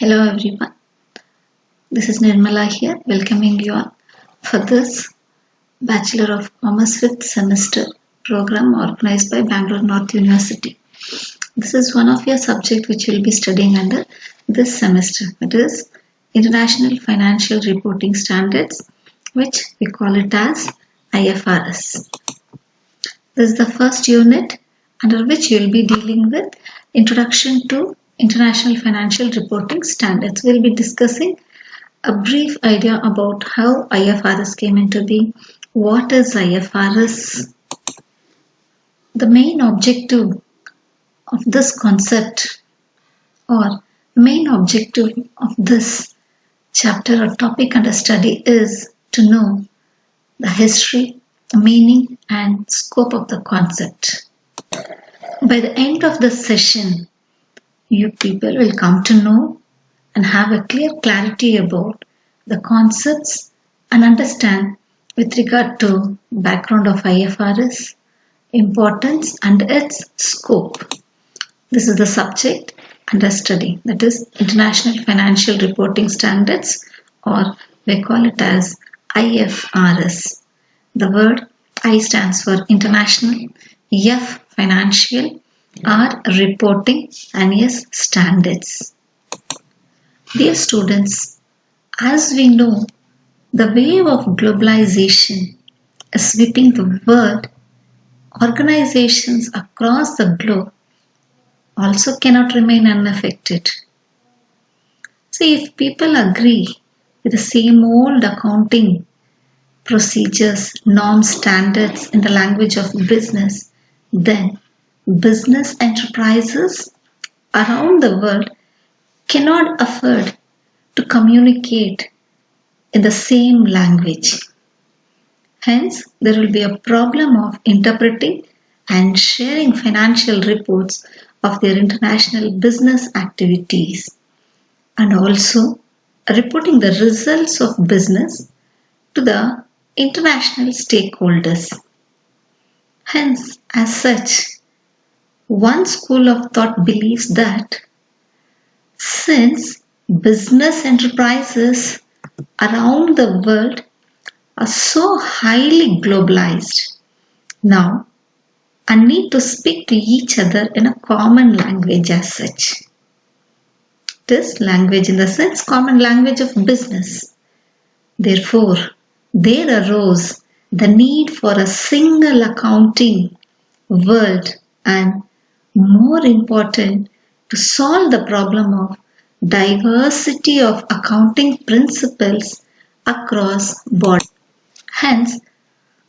Hello everyone, this is Nirmala here, welcoming you all for this Bachelor of Commerce 5th semester program organized by Bangalore North University. This is one of your subjects which you will be studying under this semester. It is International Financial Reporting Standards, which we call it as IFRS. This is the first unit under which you will be dealing with Introduction to International Financial Reporting Standards. We will be discussing a brief idea about how IFRS came into being. What is IFRS? The main objective of this concept or main objective of this chapter or topic under study is to know the history, meaning and scope of the concept. By the end of the session, you people will come to know and have a clear clarity about the concepts and understand with regard to background of IFRS, importance and its scope. This is the subject under study, that is International Financial Reporting Standards, or we call it as IFRS. The word I stands for international, F financial, R reporting and S standards. Dear students, as we know, the wave of globalization is sweeping the world. Organizations across the globe also cannot remain unaffected. See, if people agree with the same old accounting procedures, norms, standards in the language of business, then business enterprises around the world cannot afford to communicate in the same language. Hence, there will be a problem of interpreting and sharing financial reports of their international business activities and also reporting the results of business to the international stakeholders. Hence, as such, one school of thought believes that since business enterprises around the world are so highly globalized now and need to speak to each other in a common language as such. This language in the sense common language of business. Therefore, there arose the need for a single accounting world and more important to solve the problem of diversity of accounting principles across borders. Hence,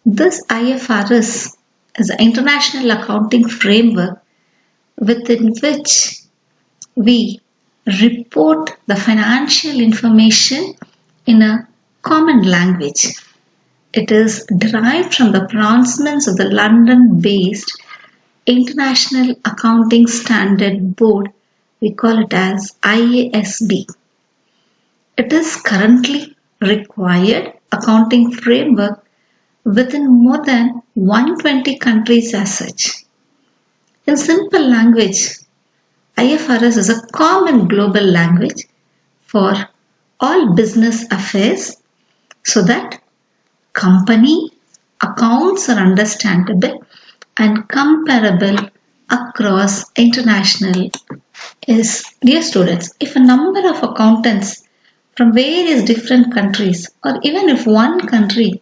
this IFRS is an international accounting framework within which we report the financial information in a common language. It is derived from the pronouncements of the London-based International Accounting Standard Board. We call it as IASB. It is currently required accounting framework within more than 120 countries as such. In simple language, IFRS is a common global language for all business affairs so that company accounts are understandable and comparable across international. Dear students, if a number of accountants from various different countries or even if one country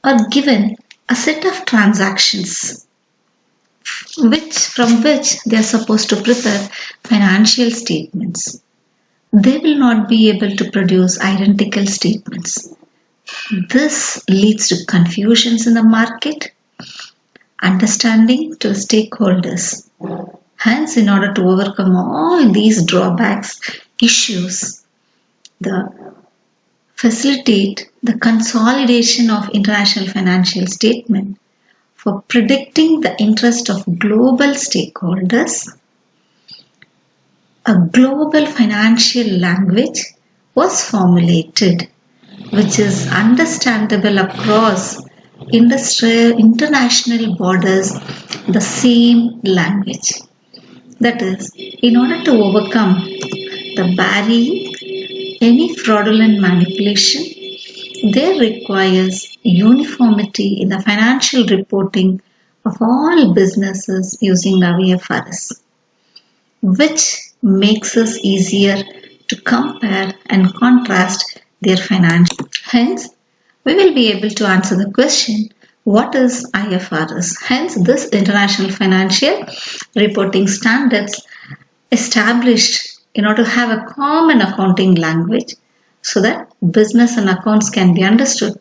are given a set of transactions from which they are supposed to prepare financial statements, they will not be able to produce identical statements. This leads to confusions in the market, understanding to stakeholders. Hence, in order to overcome all these drawbacks, issues, facilitate the consolidation of international financial statement for predicting the interest of global stakeholders, a global financial language was formulated which is understandable across international borders, the same language. That is, in order to overcome the burying any fraudulent manipulation. There requires uniformity in the financial reporting of all businesses using IFRS, which makes us easier to compare and contrast their financials. Hence, we will be able to answer the question, what is IFRS? Hence, this International Financial Reporting Standards established in order to have a common accounting language so that business and accounts can be understood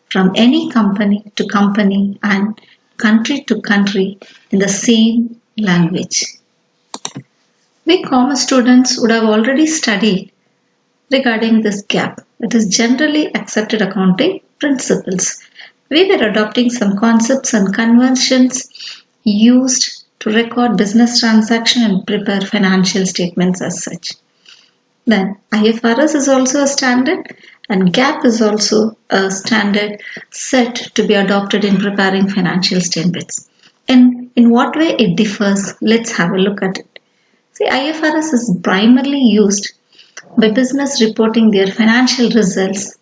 from any company to company and country to country in the same language. We commerce students would have already studied regarding this GAAP, that is generally accepted accounting principles. We were adopting some concepts and conventions used to record business transaction and prepare financial statements as such. Then IFRS is also a standard and GAAP is also a standard set to be adopted in preparing financial statements. And in what way it differs, let's have a look at it. See, IFRS is primarily used by business reporting their financial results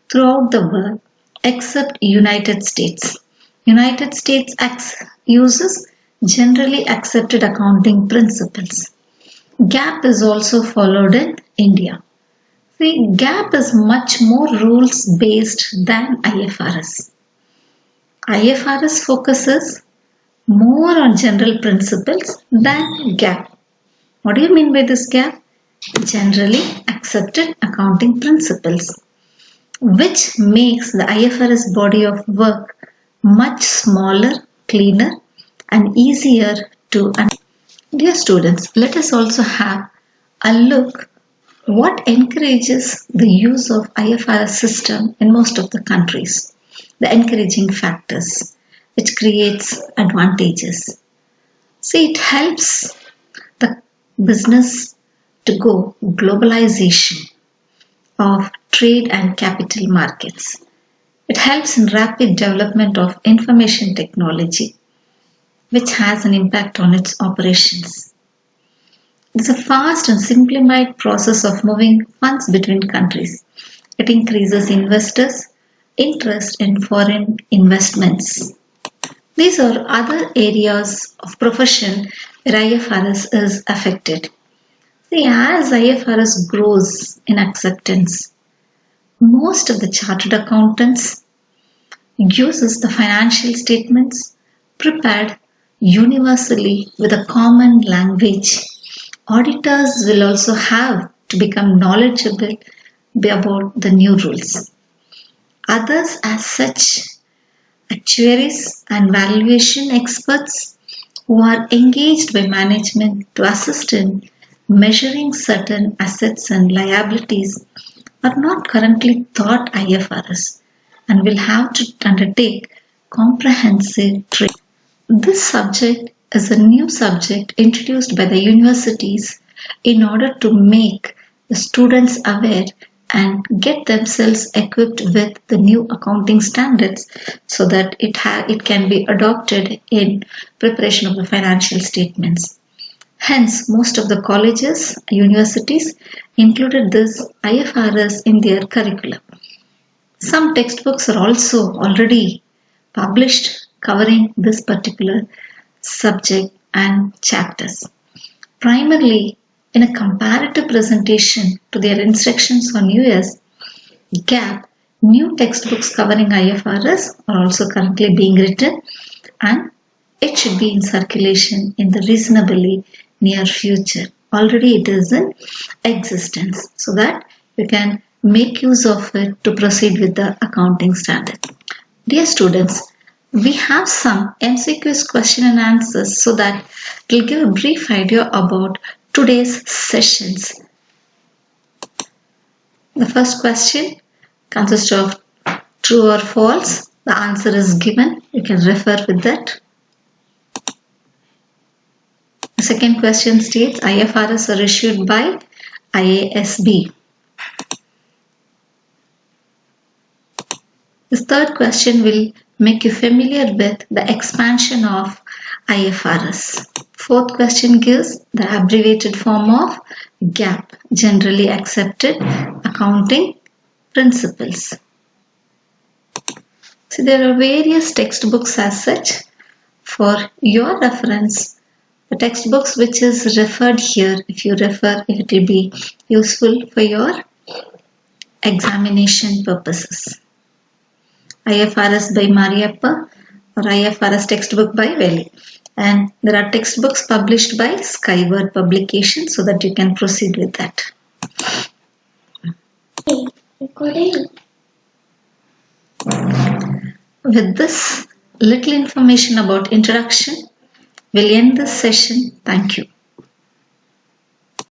throughout the world except United States. United States uses generally accepted accounting principles. GAAP is also followed in India. See, GAAP is much more rules based than IFRS. IFRS focuses more on general principles than GAAP. What do you mean by this GAAP? Generally accepted accounting principles, which makes the IFRS body of work much smaller, cleaner, and easier to understand. Dear students, let us also have a look what encourages the use of IFRS system in most of the countries, the encouraging factors which creates advantages. See, it helps the business to go globalization of trade and capital markets. It helps in rapid development of information technology, which has an impact on its operations. It is a fast and simplified process of moving funds between countries. It increases investors' interest in foreign investments. These are other areas of profession where IFRS is affected. See, as IFRS grows in acceptance, most of the chartered accountants uses the financial statements prepared universally with a common language. Auditors will also have to become knowledgeable about the new rules. Others, as such, actuaries and valuation experts who are engaged by management to assist in measuring certain assets and liabilities, are not currently taught IFRS and will have to undertake comprehensive training. This subject is a new subject introduced by the universities in order to make the students aware and get themselves equipped with the new accounting standards so that it can be adopted in preparation of the financial statements. Hence, most of the colleges, universities included this IFRS in their curriculum. Some textbooks are also already published covering this particular subject and chapters. Primarily, in a comparative presentation to their instructions on US GAAP, new textbooks covering IFRS are also currently being written and it should be in circulation in the reasonably near future. Already it is in existence so that you can make use of it to proceed with the accounting standard. Dear students, we have some MCQs question and answers so that it will give a brief idea about today's sessions. The first question consists of true or false. The answer is given. You can refer with that. The second question states IFRS are issued by IASB. This third question will make you familiar with the expansion of IFRS. Fourth question gives the abbreviated form of GAAP, Generally Accepted Accounting Principles. So there are various textbooks as such. For your reference, the textbooks which is referred here, if you refer, it will be useful for your examination purposes. IFRS by Mariappa or IFRS textbook by Veli. And there are textbooks published by Skyward Publication, so that you can proceed with that. Recording. With this little information about introduction, we'll end this session. Thank you.